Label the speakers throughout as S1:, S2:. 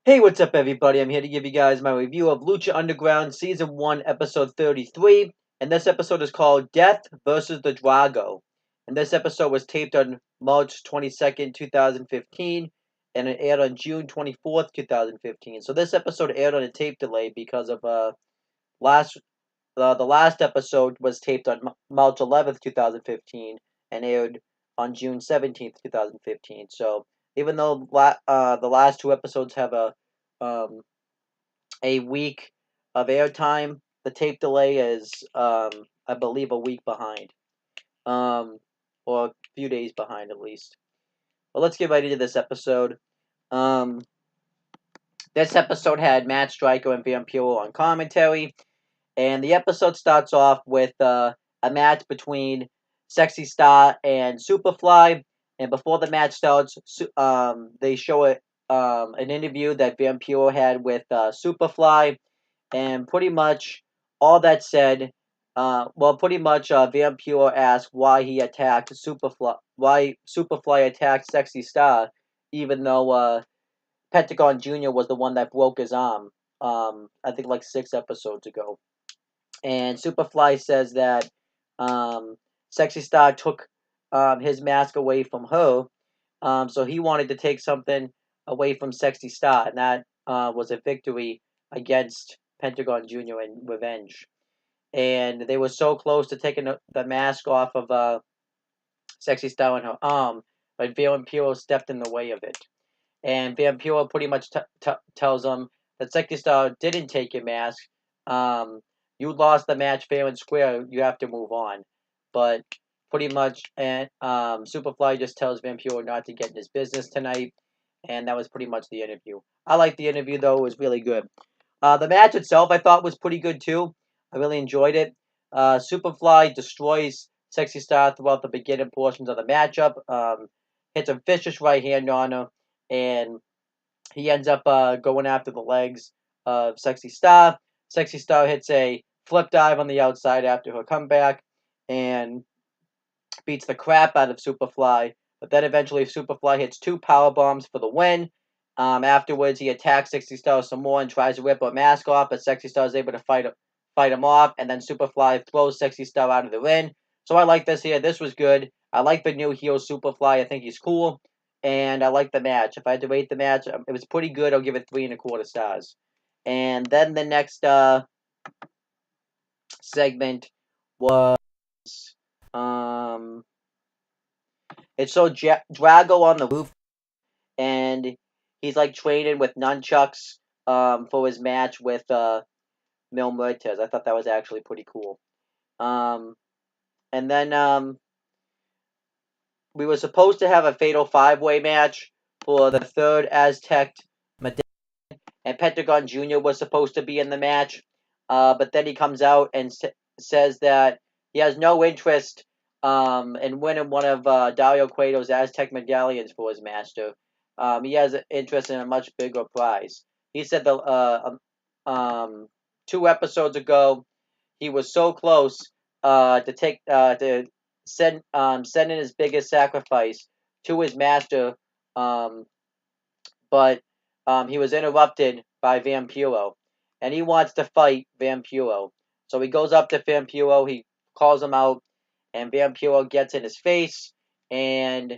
S1: Hey, what's up, everybody? I'm here to give you guys my review of Lucha Underground Season 1, Episode 33. And this episode is called Death versus the Drago. And this episode was taped on March 22nd, 2015. And it aired on June 24th, 2015. So this episode aired on a tape delay because of last the last episode was taped on March 11th, 2015. And aired on June 17th, 2015. So even though the last two episodes have um, a week of airtime. The tape delay is, I believe, a week behind, or a few days behind at least. Well, let's get right into this episode. Um, this episode had Matt Stryker and Vampiro on commentary, and the episode starts off with a match between Sexy Star and Superfly. And before the match starts, they show an interview that Vampiro had with Superfly. And pretty much all that said, Vampiro asked why he attacked why Superfly attacked Sexy Star, even though Pentagon Jr. was the one that broke his arm, I think like 6 episodes ago. And Superfly says that Sexy Star took his mask away from her, so he wanted to take something away from Sexy Star, and that was a victory against Pentagon Jr. in Revenge. And they were so close to taking the mask off of Sexy Star on her arm, but Vampiro stepped in the way of it. And Vampiro pretty much tells him that Sexy Star didn't take your mask. You lost the match fair and square. You have to move on. But pretty much, and Superfly just tells Vampiro not to get in his business tonight. And that was pretty much the interview. I liked the interview, though. It was really good. The match itself, I thought, was pretty good, too. I really enjoyed it. Superfly destroys Sexy Star throughout the beginning portions of the matchup. Hits a vicious right hand on her. And he ends up going after the legs of Sexy Star. Sexy Star hits a flip dive on the outside after her comeback. And beats the crap out of Superfly. But then eventually Superfly hits 2 power bombs for the win. Afterwards, he attacks Sexy Star some more and tries to rip her mask off, but Sexy Star is able to fight him off, and then Superfly throws Sexy Star out of the ring. So I like this here. This was good. I like the new heel Superfly. I think he's cool, and I like the match. If I had to rate the match, it was pretty good. I'll give it 3.25 stars. And then the next segment was um it showed Drago on the roof, and he's like training with nunchucks for his match with Mil Muertes. I thought that was actually pretty cool. And then we were supposed to have a fatal 5-way match for the third Aztec Medallion, and Pentagon Jr. was supposed to be in the match, but then he comes out and says that he has no interest in winning one of Dario Cueto's Aztec medallions for his master. He has an interest in a much bigger prize. He said 2 episodes ago he was so close to send in his biggest sacrifice to his master, but he was interrupted by Vampiro, and he wants to fight Vampiro. So he goes up to Vampiro, he calls him out, and Vampiro gets in his face, and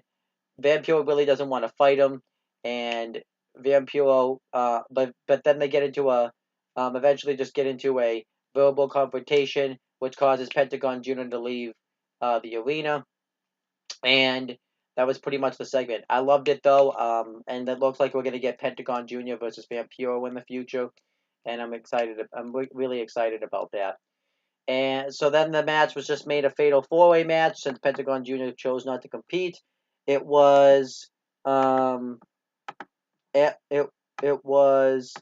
S1: Vampiro really doesn't want to fight him, and Vampiro, but then they get into eventually just get into a verbal confrontation, which causes Pentagon Jr. to leave the arena, and that was pretty much the segment. I loved it though, and it looks like we're gonna get Pentagon Jr. versus Vampiro in the future, and I'm excited. I'm really excited about that. And so then the match was just made a fatal 4-way match since Pentagon Jr. chose not to compete. It was it was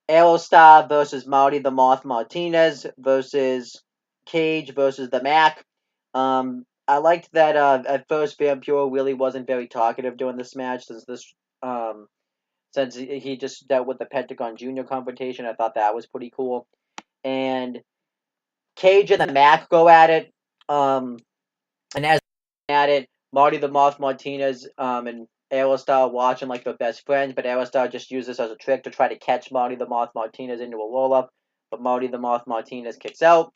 S1: Aerostar versus Marty the Moth Martinez versus Cage versus the Mac. I liked that at first Vampiro really wasn't very talkative during this match since he just dealt with the Pentagon Jr. confrontation. I thought that was pretty cool. And Cage and the Mac go at it. And as at it, Marty the Moth Martinez and Aerostar watching like their best friends, but Aerostar just used this as a trick to try to catch Marty the Moth Martinez into a roll-up, but Marty the Moth Martinez kicks out.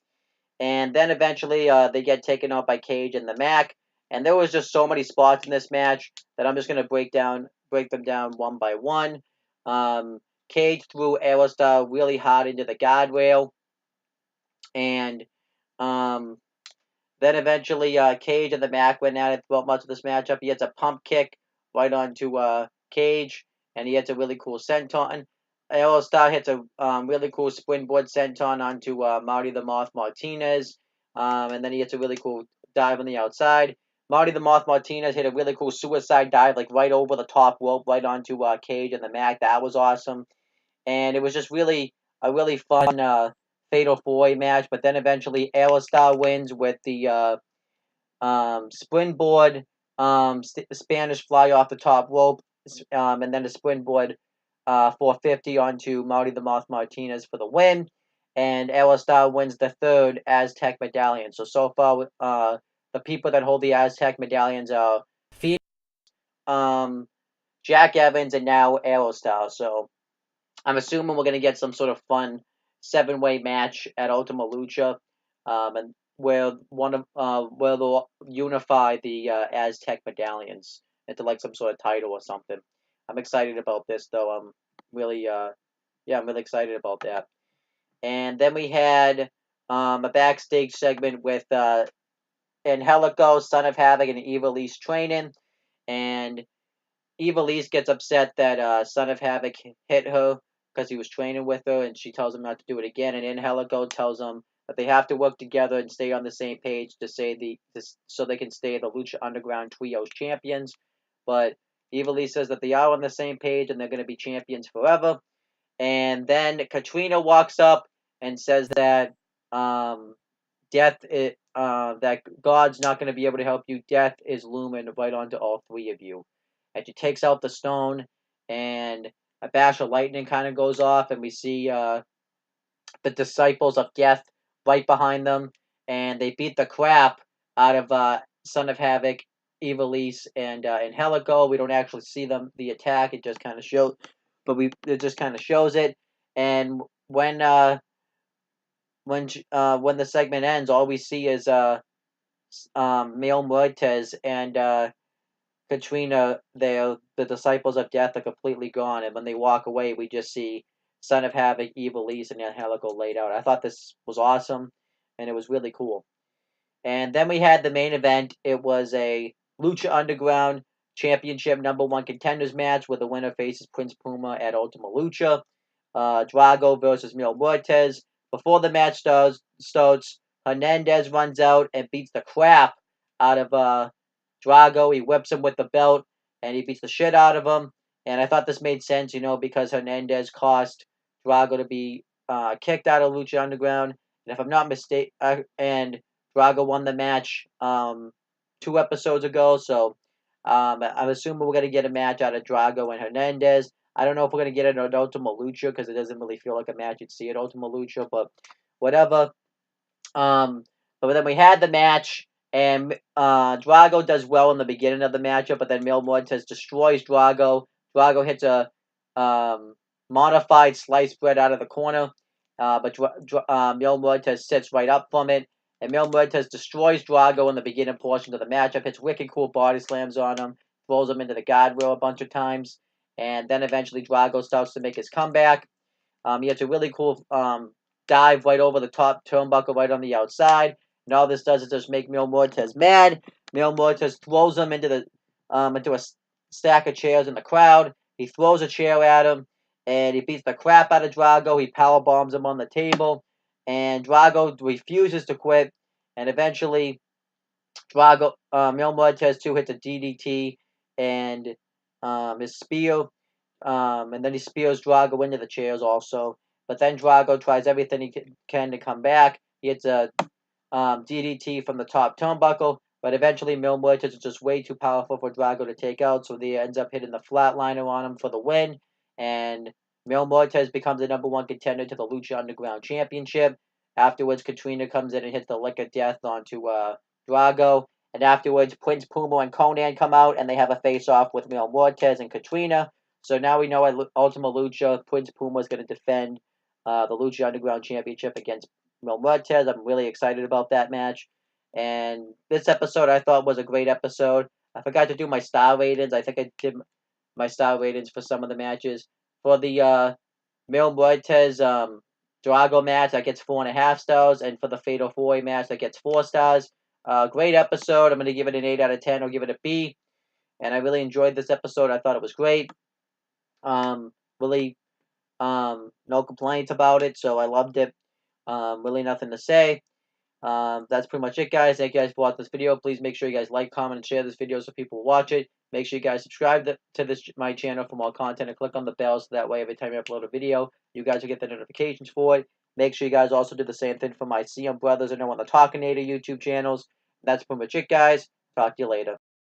S1: And then eventually they get taken out by Cage and the Mac. And there was just so many spots in this match that I'm just going to break them down one by one. Cage threw Aerostar really hard into the guardrail. And um, then eventually Cage and the Mac went at it throughout much of this matchup. He hits a pump kick right onto Cage. And he hits a really cool senton. Aerostar hits a really cool springboard senton onto Marty the Moth Martinez. And then he hits a really cool dive on the outside. Marty the Moth Martinez hit a really cool suicide dive, like right over the top rope, right onto Cage and the Mac. That was awesome. And it was just really a really fun Fatal 4-Way match. But then eventually Aerostar wins with the springboard, Spanish fly off the top rope, and then a springboard 450 onto Marty the Moth Martinez for the win. And Aerostar wins the third Aztec medallion. So far, the people that hold the Aztec medallions are Finch, Jack Evans, and now Aerostar. So I'm assuming we're going to get some sort of fun 7-way match at Ultima Lucha, and where they'll unify the Aztec medallions into like some sort of title or something. I'm excited about this though. I'm really excited about that. And then we had a backstage segment with Angelico, Son of Havoc, and Ivelisse training, and Ivelisse gets upset that Son of Havoc hit her because he was training with her, and she tells him not to do it again. And Angelico tells them that they have to work together and stay on the same page so they can stay the Lucha Underground Trios champions. But Ivelisse says that they are on the same page and they're going to be champions forever. And then Katrina walks up and says that that God's not going to be able to help you. Death is looming right onto all three of you. And she takes out the stone, and a bash of lightning kind of goes off, and we see the disciples of death right behind them, and they beat the crap out of Son of Havoc, Ivelisse, and Angelico. We don't actually see the attack; it just kind of shows, it just kind of shows it. And when the segment ends, all we see is Mil Muertes and Katrina. The disciples of death are completely gone, and when they walk away, we just see Son of Havoc, Ivelisse, and Angelico laid out. I thought this was awesome, and it was really cool. And then we had the main event. It was a Lucha Underground Championship #1 contenders match where the winner faces Prince Puma at Ultima Lucha. Drago versus Mil Muertes. Before the match starts, Hernandez runs out and beats the crap out of Drago. He whips him with the belt, and he beats the shit out of him. And I thought this made sense, because Hernandez cost Drago to be kicked out of Lucha Underground. And if I'm not mistaken, and Drago won the match 2 episodes ago, so I'm assuming we're going to get a match out of Drago and Hernandez. I don't know if we're going to get it at Ultima Lucha because it doesn't really feel like a match you'd see at Ultima Lucha, but whatever. But then we had the match, and Drago does well in the beginning of the matchup, but then Mil Muertes destroys Drago. Drago hits a modified slice bread out of the corner, but Mil Muertes sits right up from it, and Mil Muertes destroys Drago in the beginning portion of the matchup, hits wicked cool body slams on him, throws him into the guardrail a bunch of times, and then eventually Drago starts to make his comeback. He hits a really cool dive right over the top turnbuckle right on the outside, and all this does is just make Mil Muertes mad. Mil Muertes throws him into a stack of chairs in the crowd. He throws a chair at him, and he beats the crap out of Drago. He powerbombs him on the table, and Drago refuses to quit, and eventually Mil Muertes too hits a DDT and his spear, and then he spears Drago into the chairs also. But then Drago tries everything he can to come back. He hits a DDT from the top turnbuckle, but eventually Mil Muertes is just way too powerful for Drago to take out, so he ends up hitting the flatliner on him for the win, and Mil Muertes becomes the #1 contender to the Lucha Underground Championship. Afterwards, Katrina comes in and hits the Lick of Death onto Drago, And afterwards, Prince Puma and Conan come out, and they have a face-off with Mil Muertes and Katrina. So now we know at Ultima Lucha, Prince Puma is going to defend the Lucha Underground Championship against Mil Muertes. I'm really excited about that match. And this episode I thought was a great episode. I forgot to do my star ratings. I think I did my star ratings for some of the matches. For the Mil Muertes Drago match, that gets 4.5 stars. And for the Fatal 4-Way match, that gets 4 stars. Great episode. I'm going to give it an 8 out of 10. I'll give it a B. And I really enjoyed this episode. I thought it was great. Really, no complaints about it. So I loved it. Really nothing to say. That's pretty much it, guys. Thank you guys for watching this video. Please make sure you guys like, comment, and share this video so people watch it. Make sure you guys subscribe to my channel for more content and click on the bell so that way every time I upload a video, you guys will get the notifications for it. Make sure you guys also do the same thing for my CM Brothers and No on the Talkinator YouTube channels. That's pretty much it, guys. Talk to you later.